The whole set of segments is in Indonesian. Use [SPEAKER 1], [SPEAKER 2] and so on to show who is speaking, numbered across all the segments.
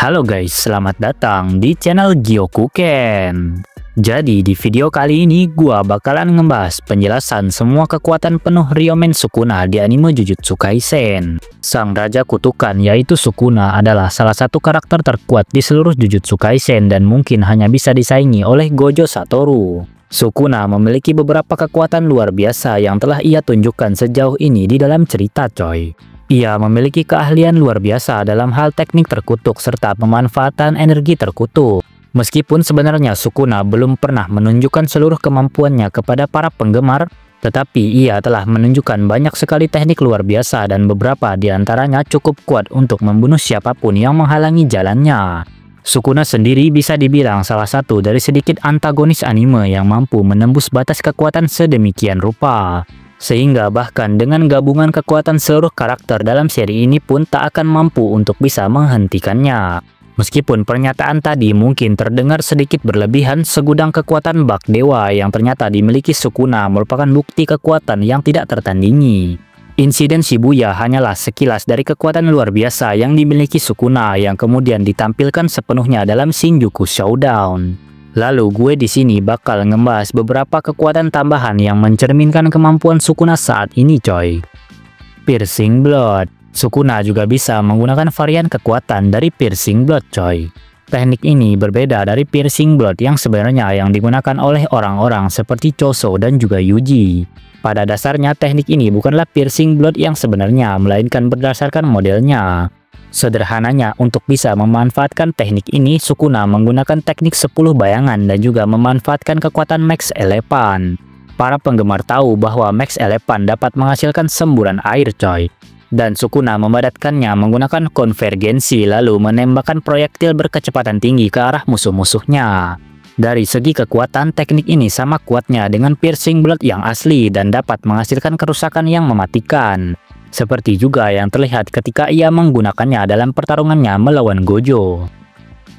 [SPEAKER 1] Halo guys, selamat datang di channel Gyokuken. Jadi di video kali ini gua bakalan ngebahas penjelasan semua kekuatan penuh Ryomen Sukuna di anime Jujutsu Kaisen. Sang Raja Kutukan yaitu Sukuna adalah salah satu karakter terkuat di seluruh Jujutsu Kaisen dan mungkin hanya bisa disaingi oleh Gojo Satoru. Sukuna memiliki beberapa kekuatan luar biasa yang telah ia tunjukkan sejauh ini di dalam cerita coy. Ia memiliki keahlian luar biasa dalam hal teknik terkutuk serta pemanfaatan energi terkutuk. Meskipun sebenarnya Sukuna belum pernah menunjukkan seluruh kemampuannya kepada para penggemar, tetapi ia telah menunjukkan banyak sekali teknik luar biasa dan beberapa di antaranya cukup kuat untuk membunuh siapapun yang menghalangi jalannya. Sukuna sendiri bisa dibilang salah satu dari sedikit antagonis anime yang mampu menembus batas kekuatan sedemikian rupa. Sehingga bahkan dengan gabungan kekuatan seluruh karakter dalam seri ini pun tak akan mampu untuk bisa menghentikannya. Meskipun pernyataan tadi mungkin terdengar sedikit berlebihan, segudang kekuatan bak dewa yang ternyata dimiliki Sukuna merupakan bukti kekuatan yang tidak tertandingi. Insiden Shibuya hanyalah sekilas dari kekuatan luar biasa yang dimiliki Sukuna yang kemudian ditampilkan sepenuhnya dalam Shinjuku Showdown. Lalu gue di sini bakal ngebahas beberapa kekuatan tambahan yang mencerminkan kemampuan Sukuna saat ini coy. Piercing Blood. Sukuna juga bisa menggunakan varian kekuatan dari Piercing Blood coy. Teknik ini berbeda dari Piercing Blood yang sebenarnya yang digunakan oleh orang-orang seperti Choso dan juga Yuji. Pada dasarnya teknik ini bukanlah Piercing Blood yang sebenarnya, melainkan berdasarkan modelnya. Sederhananya, untuk bisa memanfaatkan teknik ini, Sukuna menggunakan teknik 10 bayangan dan juga memanfaatkan kekuatan Max Elepan. Para penggemar tahu bahwa Max Elepan dapat menghasilkan semburan air coy. Dan Sukuna memadatkannya menggunakan konvergensi lalu menembakkan proyektil berkecepatan tinggi ke arah musuh-musuhnya. Dari segi kekuatan, teknik ini sama kuatnya dengan Piercing Blood yang asli dan dapat menghasilkan kerusakan yang mematikan. Seperti juga yang terlihat ketika ia menggunakannya dalam pertarungannya melawan Gojo.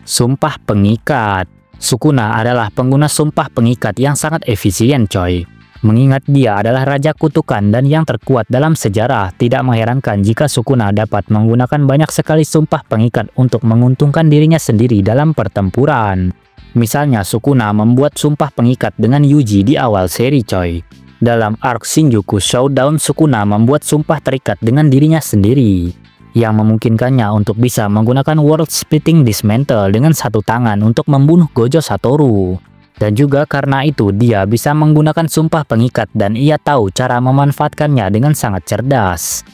[SPEAKER 1] Sumpah Pengikat. Sukuna adalah pengguna sumpah pengikat yang sangat efisien coy. Mengingat dia adalah Raja Kutukan dan yang terkuat dalam sejarah, tidak mengherankan jika Sukuna dapat menggunakan banyak sekali sumpah pengikat untuk menguntungkan dirinya sendiri dalam pertempuran. Misalnya Sukuna membuat sumpah pengikat dengan Yuji di awal seri coy. Dalam arc Shinjuku Showdown, Sukuna membuat sumpah terikat dengan dirinya sendiri, yang memungkinkannya untuk bisa menggunakan World Splitting Dismantle dengan satu tangan untuk membunuh Gojo Satoru. Dan juga karena itu dia bisa menggunakan sumpah pengikat dan ia tahu cara memanfaatkannya dengan sangat cerdas.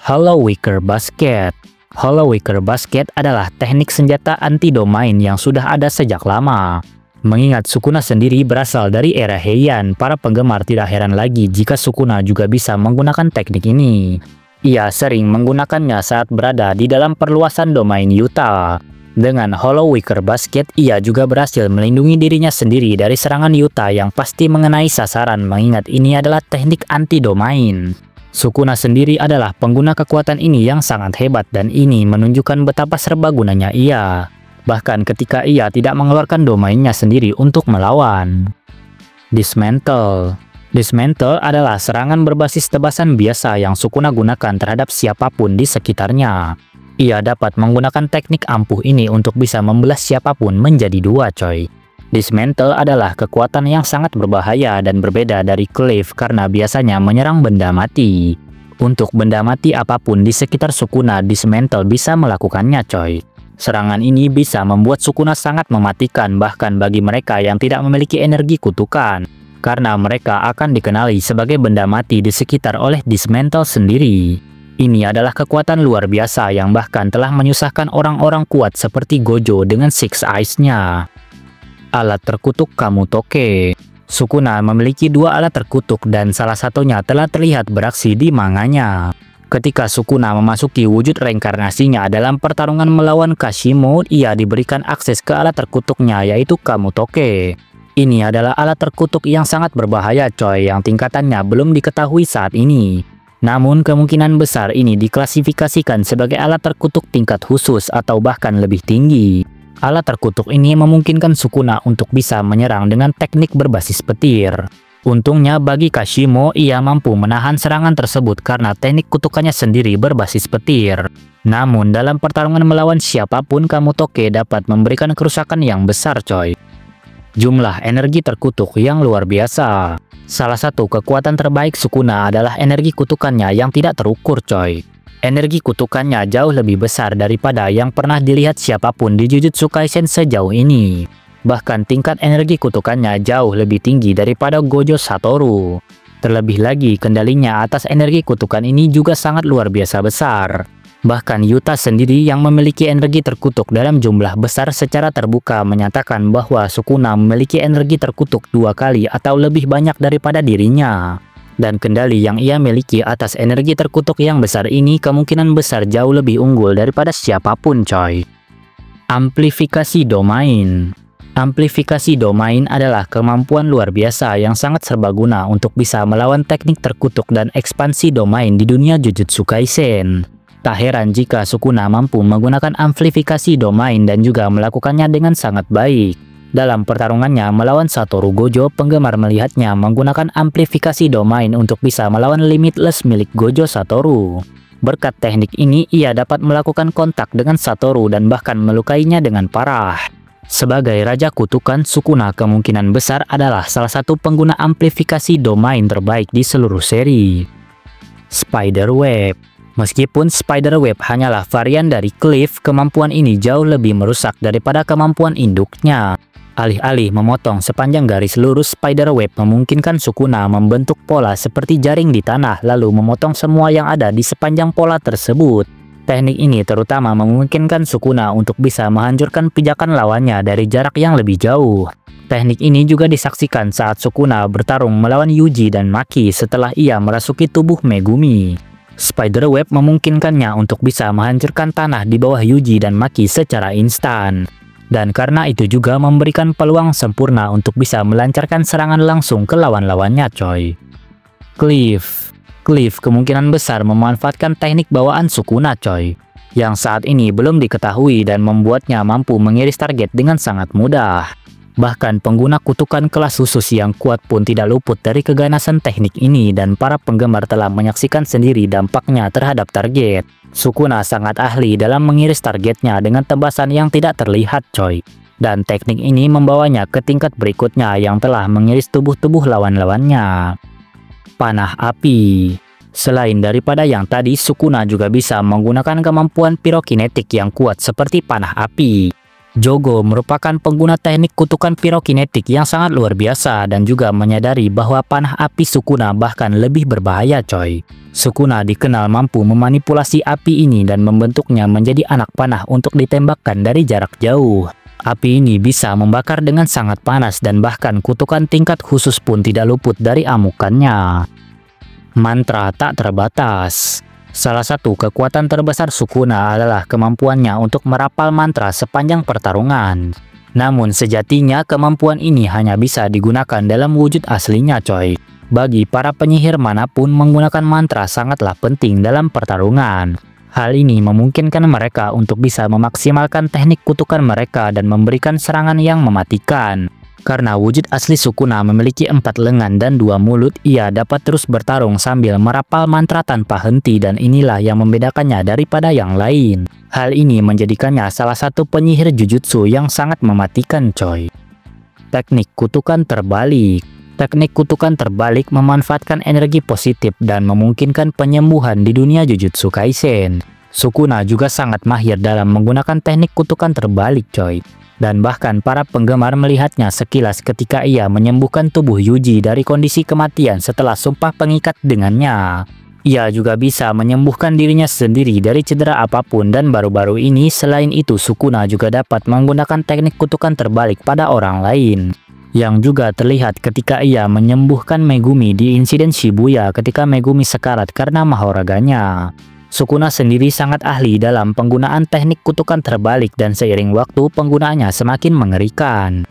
[SPEAKER 1] Hollow Wicker Basket. Hollow Wicker Basket adalah teknik senjata anti-domain yang sudah ada sejak lama. Mengingat Sukuna sendiri berasal dari era Heian, para penggemar tidak heran lagi jika Sukuna juga bisa menggunakan teknik ini. Ia sering menggunakannya saat berada di dalam perluasan domain Yuta. Dengan Hollow Wicker Basket, ia juga berhasil melindungi dirinya sendiri dari serangan Yuta yang pasti mengenai sasaran, mengingat ini adalah teknik anti-domain. Sukuna sendiri adalah pengguna kekuatan ini yang sangat hebat dan ini menunjukkan betapa serbagunanya ia. Bahkan ketika ia tidak mengeluarkan domainnya sendiri untuk melawan. Dismantle. Dismantle adalah serangan berbasis tebasan biasa yang Sukuna gunakan terhadap siapapun di sekitarnya. Ia dapat menggunakan teknik ampuh ini untuk bisa membelah siapapun menjadi dua coy. Dismantle adalah kekuatan yang sangat berbahaya dan berbeda dari Cleave karena biasanya menyerang benda mati. Untuk benda mati apapun di sekitar Sukuna, Dismantle bisa melakukannya coy. Serangan ini bisa membuat Sukuna sangat mematikan bahkan bagi mereka yang tidak memiliki energi kutukan, karena mereka akan dikenali sebagai benda mati di sekitar oleh Dismantle sendiri. Ini adalah kekuatan luar biasa yang bahkan telah menyusahkan orang-orang kuat seperti Gojo dengan Six Eyes-nya. Alat terkutuk Kamutoke. Sukuna memiliki dua alat terkutuk dan salah satunya telah terlihat beraksi di manganya. Ketika Sukuna memasuki wujud reinkarnasinya dalam pertarungan melawan Kashimo, ia diberikan akses ke alat terkutuknya yaitu Kamutoke. Ini adalah alat terkutuk yang sangat berbahaya coy yang tingkatannya belum diketahui saat ini. Namun kemungkinan besar ini diklasifikasikan sebagai alat terkutuk tingkat khusus atau bahkan lebih tinggi. Alat terkutuk ini memungkinkan Sukuna untuk bisa menyerang dengan teknik berbasis petir. Untungnya bagi Kashimo, ia mampu menahan serangan tersebut karena teknik kutukannya sendiri berbasis petir. Namun dalam pertarungan melawan siapapun, Kamutoke dapat memberikan kerusakan yang besar coy. Jumlah energi terkutuk yang luar biasa. Salah satu kekuatan terbaik Sukuna adalah energi kutukannya yang tidak terukur coy. Energi kutukannya jauh lebih besar daripada yang pernah dilihat siapapun di Jujutsu Kaisen sejauh ini. Bahkan tingkat energi kutukannya jauh lebih tinggi daripada Gojo Satoru. Terlebih lagi, kendalinya atas energi kutukan ini juga sangat luar biasa besar. Bahkan Yuta sendiri yang memiliki energi terkutuk dalam jumlah besar secara terbuka menyatakan bahwa Sukuna memiliki energi terkutuk 2 kali atau lebih banyak daripada dirinya. Dan kendali yang ia miliki atas energi terkutuk yang besar ini kemungkinan besar jauh lebih unggul daripada siapapun coy. Amplifikasi domain. Amplifikasi domain adalah kemampuan luar biasa yang sangat serbaguna untuk bisa melawan teknik terkutuk dan ekspansi domain di dunia Jujutsu Kaisen. Tak heran jika Sukuna mampu menggunakan amplifikasi domain dan juga melakukannya dengan sangat baik. Dalam pertarungannya melawan Satoru Gojo, penggemar melihatnya menggunakan amplifikasi domain untuk bisa melawan limitless milik Gojo Satoru. Berkat teknik ini, ia dapat melakukan kontak dengan Satoru dan bahkan melukainya dengan parah. Sebagai Raja Kutukan, Sukuna kemungkinan besar adalah salah satu pengguna amplifikasi domain terbaik di seluruh seri. Spiderweb. Meskipun Spiderweb hanyalah varian dari Cliff, kemampuan ini jauh lebih merusak daripada kemampuan induknya. Alih-alih memotong sepanjang garis lurus, Spiderweb memungkinkan Sukuna membentuk pola seperti jaring di tanah lalu memotong semua yang ada di sepanjang pola tersebut. Teknik ini terutama memungkinkan Sukuna untuk bisa menghancurkan pijakan lawannya dari jarak yang lebih jauh. Teknik ini juga disaksikan saat Sukuna bertarung melawan Yuji dan Maki setelah ia merasuki tubuh Megumi. Spiderweb memungkinkannya untuk bisa menghancurkan tanah di bawah Yuji dan Maki secara instan. Dan karena itu juga memberikan peluang sempurna untuk bisa melancarkan serangan langsung ke lawan-lawannya coy. Cliff kemungkinan besar memanfaatkan teknik bawaan Sukuna coy, yang saat ini belum diketahui dan membuatnya mampu mengiris target dengan sangat mudah. Bahkan pengguna kutukan kelas khusus yang kuat pun tidak luput dari keganasan teknik ini dan para penggemar telah menyaksikan sendiri dampaknya terhadap target. Sukuna sangat ahli dalam mengiris targetnya dengan tebasan yang tidak terlihat coy. Dan teknik ini membawanya ke tingkat berikutnya yang telah mengiris tubuh-tubuh lawan-lawannya. Panah api. Selain daripada yang tadi, Sukuna juga bisa menggunakan kemampuan pirokinetik yang kuat seperti panah api. Jogo merupakan pengguna teknik kutukan pirokinetik yang sangat luar biasa dan juga menyadari bahwa panah api Sukuna bahkan lebih berbahaya coy. Sukuna dikenal mampu memanipulasi api ini dan membentuknya menjadi anak panah untuk ditembakkan dari jarak jauh. Api ini bisa membakar dengan sangat panas dan bahkan kutukan tingkat khusus pun tidak luput dari amukannya. Mantra tak terbatas. Salah satu kekuatan terbesar Sukuna adalah kemampuannya untuk merapal mantra sepanjang pertarungan. Namun sejatinya kemampuan ini hanya bisa digunakan dalam wujud aslinya coy. Bagi para penyihir manapun, menggunakan mantra sangatlah penting dalam pertarungan. Hal ini memungkinkan mereka untuk bisa memaksimalkan teknik kutukan mereka dan memberikan serangan yang mematikan. Karena wujud asli Sukuna memiliki 4 lengan dan 2 mulut, ia dapat terus bertarung sambil merapal mantra tanpa henti dan inilah yang membedakannya daripada yang lain. Hal ini menjadikannya salah satu penyihir Jujutsu yang sangat mematikan coy. Teknik kutukan terbalik. Teknik kutukan terbalik memanfaatkan energi positif dan memungkinkan penyembuhan di dunia Jujutsu Kaisen. Sukuna juga sangat mahir dalam menggunakan teknik kutukan terbalik coy. Dan bahkan para penggemar melihatnya sekilas ketika ia menyembuhkan tubuh Yuji dari kondisi kematian setelah sumpah pengikat dengannya. Ia juga bisa menyembuhkan dirinya sendiri dari cedera apapun dan baru-baru ini selain itu Sukuna juga dapat menggunakan teknik kutukan terbalik pada orang lain. Yang juga terlihat ketika ia menyembuhkan Megumi di insiden Shibuya ketika Megumi sekarat karena mahoraganya. Sukuna sendiri sangat ahli dalam penggunaan teknik kutukan terbalik dan seiring waktu penggunaannya semakin mengerikan.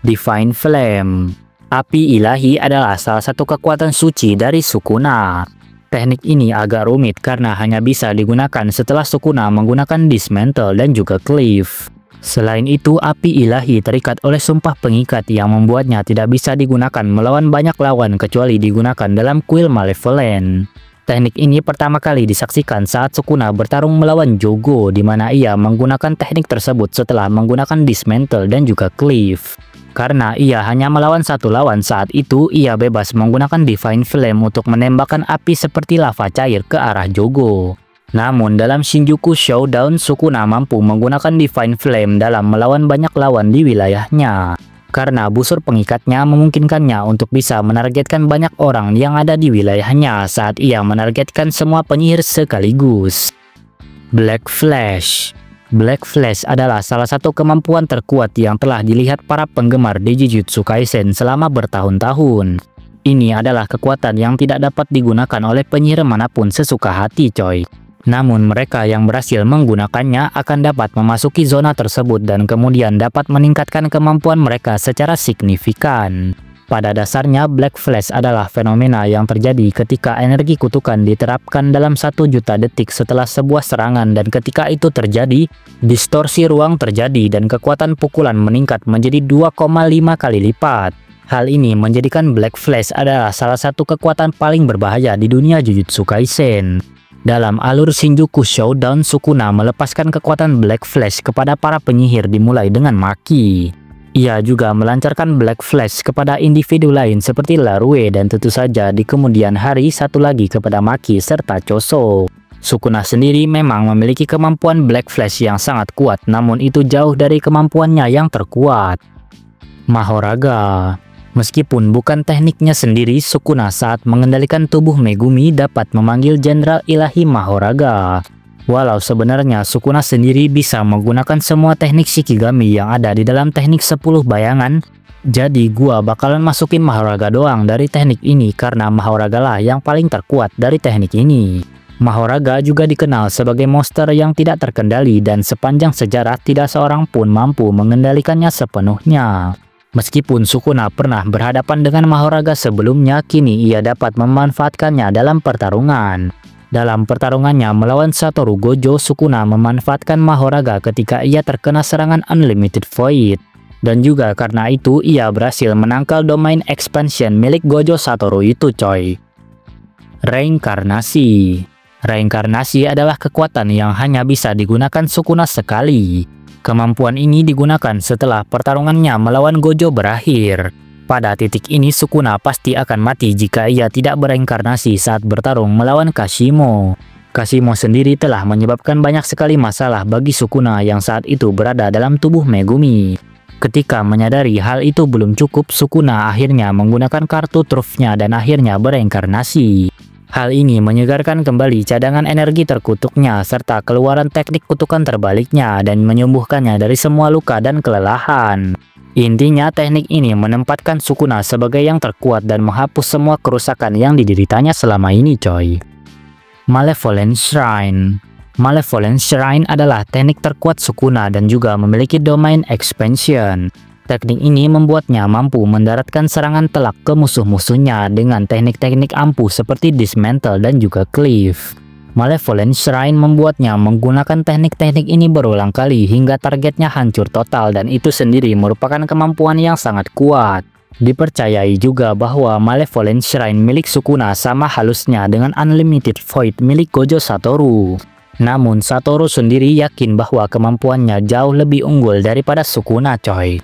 [SPEAKER 1] Divine Flame. Api ilahi adalah salah satu kekuatan suci dari Sukuna. Teknik ini agak rumit karena hanya bisa digunakan setelah Sukuna menggunakan Dismantle dan juga Cliff. Selain itu, api ilahi terikat oleh sumpah pengikat yang membuatnya tidak bisa digunakan melawan banyak lawan kecuali digunakan dalam kuil Malevolent. Teknik ini pertama kali disaksikan saat Sukuna bertarung melawan Jogo, di mana ia menggunakan teknik tersebut setelah menggunakan Dismantle dan juga Cleave. Karena ia hanya melawan satu lawan saat itu, ia bebas menggunakan Divine Flame untuk menembakkan api seperti lava cair ke arah Jogo. Namun dalam Shinjuku Showdown, Sukuna mampu menggunakan Divine Flame dalam melawan banyak lawan di wilayahnya. Karena busur pengikatnya memungkinkannya untuk bisa menargetkan banyak orang yang ada di wilayahnya saat ia menargetkan semua penyihir sekaligus. Black Flash. Black Flash adalah salah satu kemampuan terkuat yang telah dilihat para penggemar di Jujutsu Kaisen selama bertahun-tahun. Ini adalah kekuatan yang tidak dapat digunakan oleh penyihir manapun sesuka hati coy. Namun mereka yang berhasil menggunakannya akan dapat memasuki zona tersebut dan kemudian dapat meningkatkan kemampuan mereka secara signifikan. Pada dasarnya, Black Flash adalah fenomena yang terjadi ketika energi kutukan diterapkan dalam 1 juta detik setelah sebuah serangan, dan ketika itu terjadi, distorsi ruang terjadi dan kekuatan pukulan meningkat menjadi 2,5 kali lipat. Hal ini menjadikan Black Flash adalah salah satu kekuatan paling berbahaya di dunia Jujutsu Kaisen. Dalam alur Shinjuku Showdown, Sukuna melepaskan kekuatan Black Flash kepada para penyihir dimulai dengan Maki. Ia juga melancarkan Black Flash kepada individu lain seperti Larue dan tentu saja di kemudian hari satu lagi kepada Maki serta Choso. Sukuna sendiri memang memiliki kemampuan Black Flash yang sangat kuat, namun itu jauh dari kemampuannya yang terkuat. Mahoraga. Meskipun bukan tekniknya sendiri, Sukuna saat mengendalikan tubuh Megumi dapat memanggil Jenderal Ilahi Mahoraga. Walau sebenarnya Sukuna sendiri bisa menggunakan semua teknik Shikigami yang ada di dalam teknik 10 bayangan, jadi gua bakalan masukin Mahoraga doang dari teknik ini karena Mahoraga lah yang paling terkuat dari teknik ini. Mahoraga juga dikenal sebagai monster yang tidak terkendali dan sepanjang sejarah tidak seorang pun mampu mengendalikannya sepenuhnya. Meskipun Sukuna pernah berhadapan dengan Mahoraga sebelumnya, kini ia dapat memanfaatkannya dalam pertarungan. Dalam pertarungannya melawan Satoru Gojo, Sukuna memanfaatkan Mahoraga ketika ia terkena serangan Unlimited Void. Dan juga karena itu ia berhasil menangkal domain expansion milik Gojo Satoru itu coy. Reinkarnasi. Reinkarnasi adalah kekuatan yang hanya bisa digunakan Sukuna sekali. Kemampuan ini digunakan setelah pertarungannya melawan Gojo berakhir. Pada titik ini Sukuna pasti akan mati jika ia tidak bereinkarnasi saat bertarung melawan Kashimo. Kashimo sendiri telah menyebabkan banyak sekali masalah bagi Sukuna yang saat itu berada dalam tubuh Megumi. Ketika menyadari hal itu belum cukup, Sukuna akhirnya menggunakan kartu trufnya dan akhirnya bereinkarnasi. Hal ini menyegarkan kembali cadangan energi terkutuknya serta keluaran teknik kutukan terbaliknya dan menyembuhkannya dari semua luka dan kelelahan. Intinya teknik ini menempatkan Sukuna sebagai yang terkuat dan menghapus semua kerusakan yang dideritanya selama ini coy. Malevolent Shrine. Malevolent Shrine adalah teknik terkuat Sukuna dan juga memiliki domain expansion. Teknik ini membuatnya mampu mendaratkan serangan telak ke musuh-musuhnya dengan teknik-teknik ampuh seperti Dismantle dan juga Cleave. Malevolent Shrine membuatnya menggunakan teknik-teknik ini berulang kali hingga targetnya hancur total, dan itu sendiri merupakan kemampuan yang sangat kuat. Dipercayai juga bahwa Malevolent Shrine milik Sukuna sama halusnya dengan Unlimited Void milik Gojo Satoru. Namun Satoru sendiri yakin bahwa kemampuannya jauh lebih unggul daripada Sukuna coy.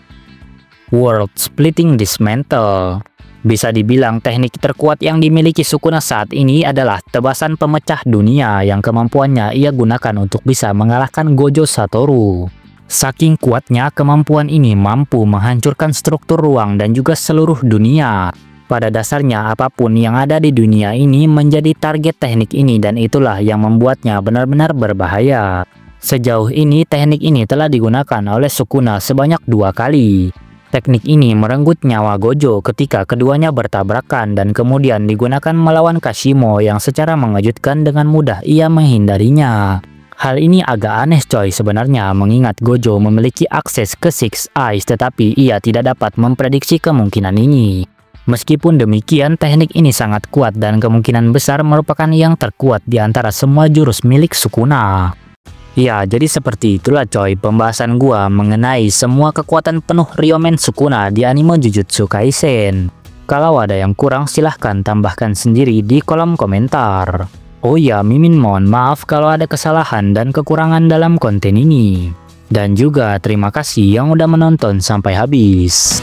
[SPEAKER 1] World Splitting Dismantle. Bisa dibilang teknik terkuat yang dimiliki Sukuna saat ini adalah tebasan pemecah dunia yang kemampuannya ia gunakan untuk bisa mengalahkan Gojo Satoru. Saking kuatnya kemampuan ini mampu menghancurkan struktur ruang dan juga seluruh dunia. Pada dasarnya apapun yang ada di dunia ini menjadi target teknik ini, dan itulah yang membuatnya benar-benar berbahaya. Sejauh ini teknik ini telah digunakan oleh Sukuna sebanyak 2 kali. Teknik ini merenggut nyawa Gojo ketika keduanya bertabrakan dan kemudian digunakan melawan Kashimo yang secara mengejutkan dengan mudah ia menghindarinya. Hal ini agak aneh coy sebenarnya, mengingat Gojo memiliki akses ke Six Eyes tetapi ia tidak dapat memprediksi kemungkinan ini. Meskipun demikian, teknik ini sangat kuat dan kemungkinan besar merupakan yang terkuat di antara semua jurus milik Sukuna. Ya, jadi seperti itulah coy pembahasan gua mengenai semua kekuatan penuh Ryomen Sukuna di anime Jujutsu Kaisen. Kalau ada yang kurang silahkan tambahkan sendiri di kolom komentar. Oh ya, Mimin mohon maaf kalau ada kesalahan dan kekurangan dalam konten ini. Dan juga terima kasih yang udah menonton sampai habis.